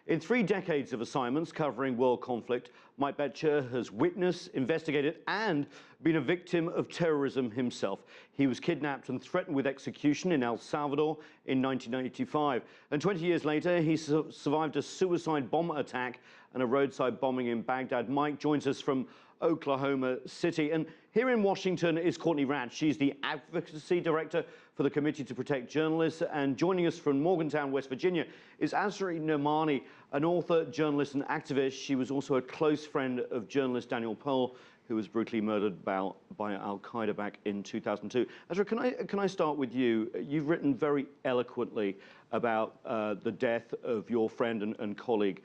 In 3 decades of assignments covering world conflict, Mike Boettcher has witnessed, investigated, and been a victim of terrorism himself. He was kidnapped and threatened with execution in El Salvador in 1985. And 20 years later, he survived a suicide bomb attack and a roadside bombing in Baghdad. Mike joins us from Oklahoma City. And here in Washington is Courtney Radsch. She's the Advocacy Director for the Committee to Protect Journalists. And joining us from Morgantown, West Virginia, is Asra Nomani, an author, journalist, and activist. She was also a close friend of journalist Daniel Pearl, who was brutally murdered by al-Qaeda back in 2002. Asra, can I start with you? You've written very eloquently about the death of your friend and colleague,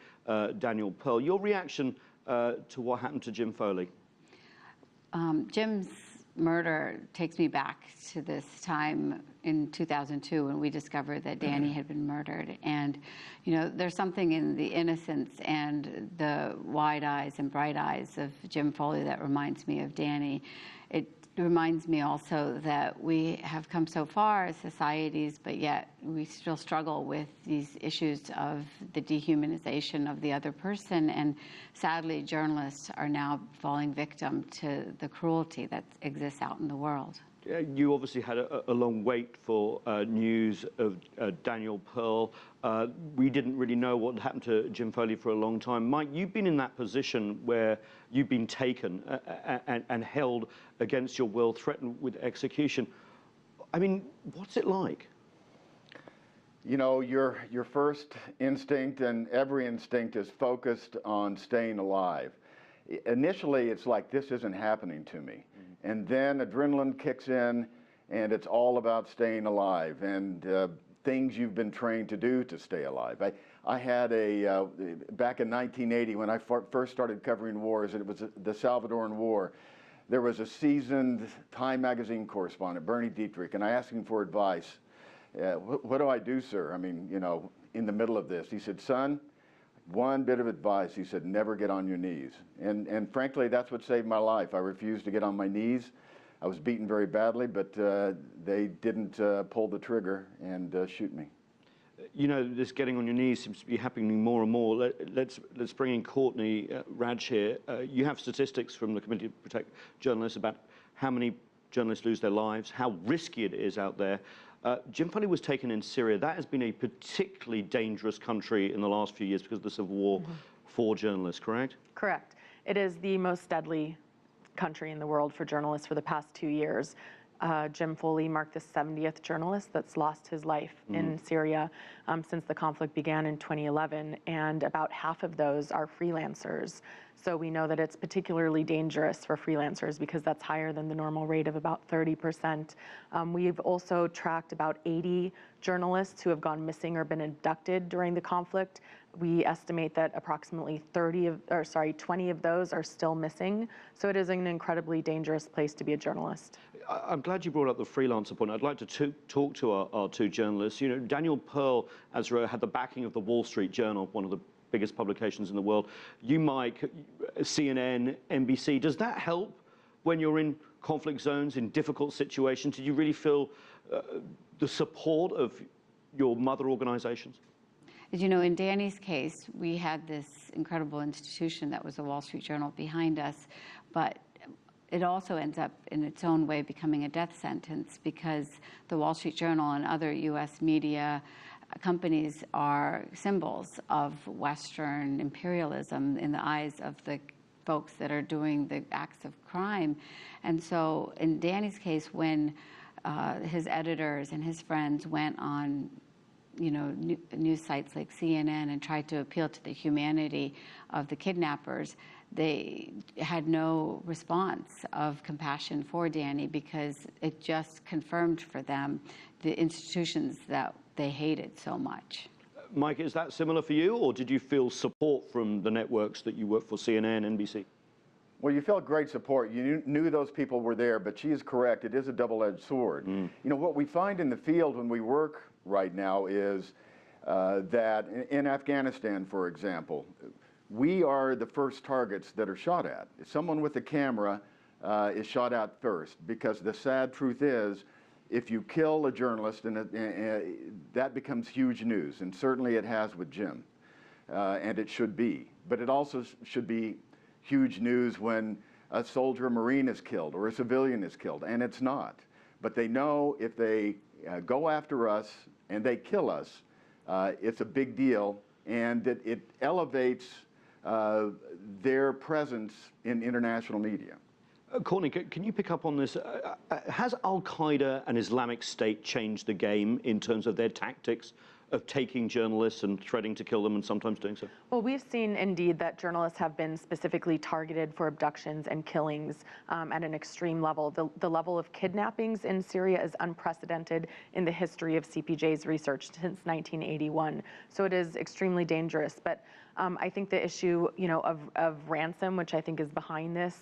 Daniel Pearl. Your reaction to what happened to Jim Foley? Jim's murder takes me back to this time in 2002 when we discovered that Danny had been murdered. And, you know, there's something in the innocence and the wide eyes and bright eyes of Jim Foley that reminds me of Danny. It reminds me also that we have come so far as societies, but yet we still struggle with these issues of the dehumanization of the other person. And sadly, journalists are now falling victim to the cruelty that exists out in the world. You obviously had a long wait for news of Daniel Pearl. We didn't really know what happened to Jim Foley for a long time. Mike, you've been in that position where you've been taken and held against your will, threatened with execution. I mean, what's it like? You know, your first instinct, and every instinct, is focused on staying alive. Initially, it's like, this isn't happening to me. And then adrenaline kicks in, and it's all about staying alive and things you've been trained to do to stay alive. I had back in 1980, when I first started covering wars, and it was the Salvadoran War, there was a seasoned Time magazine correspondent, Bernie Dietrich, and I asked him for advice. What do I do, sir? I mean, you know, in the middle of this. He said, son, one bit of advice, he said, never get on your knees. And frankly, that's what saved my life. I refused to get on my knees. I was beaten very badly, but they didn't pull the trigger and shoot me. You know, this getting on your knees seems to be happening more and more. Let's bring in Courtney Radsch here. You have statistics from the Committee to Protect Journalists about how many journalists lose their lives, how risky it is out there. Jim Foley was taken in Syria. That has been a particularly dangerous country in the last few years because of the civil war for journalists, correct? Correct. It is the most deadly country in the world for journalists for the past 2 years. Jim Foley marked the 70th journalist that's lost his life in Syria since the conflict began in 2011, and about half of those are freelancers. So we know that it's particularly dangerous for freelancers because that's higher than the normal rate of about 30%. We've also tracked about 80 journalists who have gone missing or been abducted during the conflict. We estimate that approximately 20 of those are still missing. So it is an incredibly dangerous place to be a journalist. I'm glad you brought up the freelancer point. I'd like to talk to our 2 journalists. You know, Daniel Pearl, Asra, had the backing of the Wall Street Journal, one of the biggest publications in the world. You, Mike, CNN, NBC. Does that help when you're in conflict zones, in difficult situations? Did you really feel the support of your mother organizations? As you know, in Danny's case, we had this incredible institution that was the Wall Street Journal behind us, but it also ends up in its own way becoming a death sentence because the Wall Street Journal and other U.S. media companies are symbols of Western imperialism in the eyes of the folks that are doing the acts of crime. And so in Danny's case, when his editors and his friends went on news sites like CNN and tried to appeal to the humanity of the kidnappers, they had no response of compassion for Danny because it just confirmed for them the institutions that they hated so much. Mike, is that similar for you, or did you feel support from the networks that you work for, CNN, NBC? Well, you felt great support. You knew those people were there, but she is correct. It is a double-edged sword. You know, what we find in the field when we work right now is that in Afghanistan, for example, we are the first targets that are shot at. Someone with a camera is shot at first, because the sad truth is, if you kill a journalist, and that becomes huge news, and certainly it has with Jim. and it should be. But it also should be huge news when a soldier, a Marine is killed or a civilian is killed, and it's not. But they know if they go after us and they kill us, it's a big deal, and that it elevates their presence in international media. Courtney, can you pick up on this? Has al-Qaeda and Islamic State changed the game in terms of their tactics of taking journalists and threatening to kill them and sometimes doing so? Well, we've seen indeed that journalists have been specifically targeted for abductions and killings at an extreme level. The level of kidnappings in Syria is unprecedented in the history of CPJ's research since 1981. So it is extremely dangerous. But I think the issue, of ransom, which I think is behind this,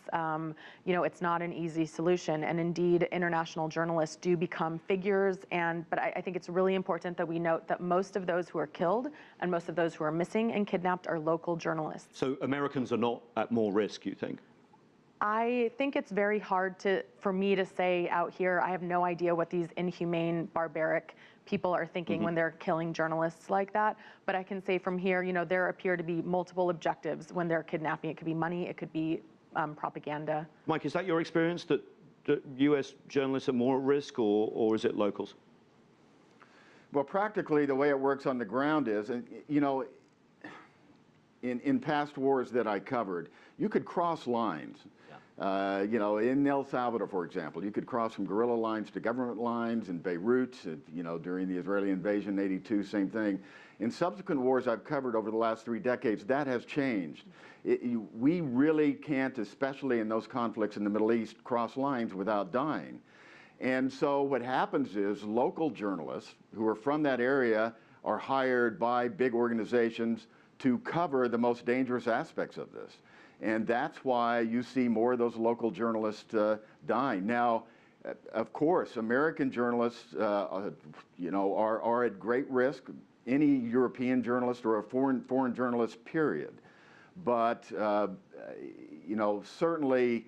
it's not an easy solution. And indeed, international journalists do become figures. But I think it's really important that we note that most of those who are killed and most of those who are missing and kidnapped are local journalists. So Americans are not at more risk, you think? I think it's very hard for me to say out here. I have no idea what these inhumane, barbaric people are thinking when they're killing journalists like that. But I can say from here, there appear to be multiple objectives when they're kidnapping. It could be money, it could be propaganda. Mike, is that your experience, that U.S. journalists are more at risk, or is it locals? Well, practically, the way it works on the ground is, in past wars that I covered, you could cross lines. In El Salvador, for example, you could cross from guerrilla lines to government lines. In Beirut, during the Israeli invasion in '82, same thing. In subsequent wars I've covered over the last 3 decades, that has changed. We really can't, especially in those conflicts in the Middle East, cross lines without dying. And so what happens is local journalists who are from that area are hired by big organizations to cover the most dangerous aspects of this. And that's why you see more of those local journalists dying. Now, of course, American journalists, are at great risk. Any European journalist or a foreign journalist, period. But certainly,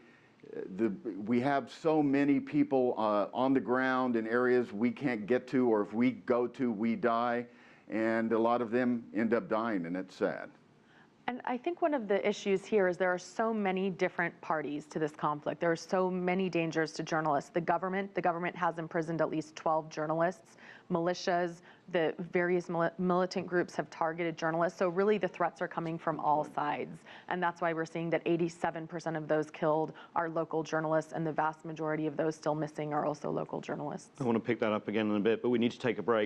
we have so many people on the ground in areas we can't get to, or if we go to, we die, and a lot of them end up dying, and it's sad. And I think one of the issues here is there are so many different parties to this conflict. There are so many dangers to journalists. The government has imprisoned at least 12 journalists. Militias, the various militant groups have targeted journalists. So really the threats are coming from all sides. And that's why we're seeing that 87% of those killed are local journalists, and the vast majority of those still missing are also local journalists. I want to pick that up again in a bit, but we need to take a break.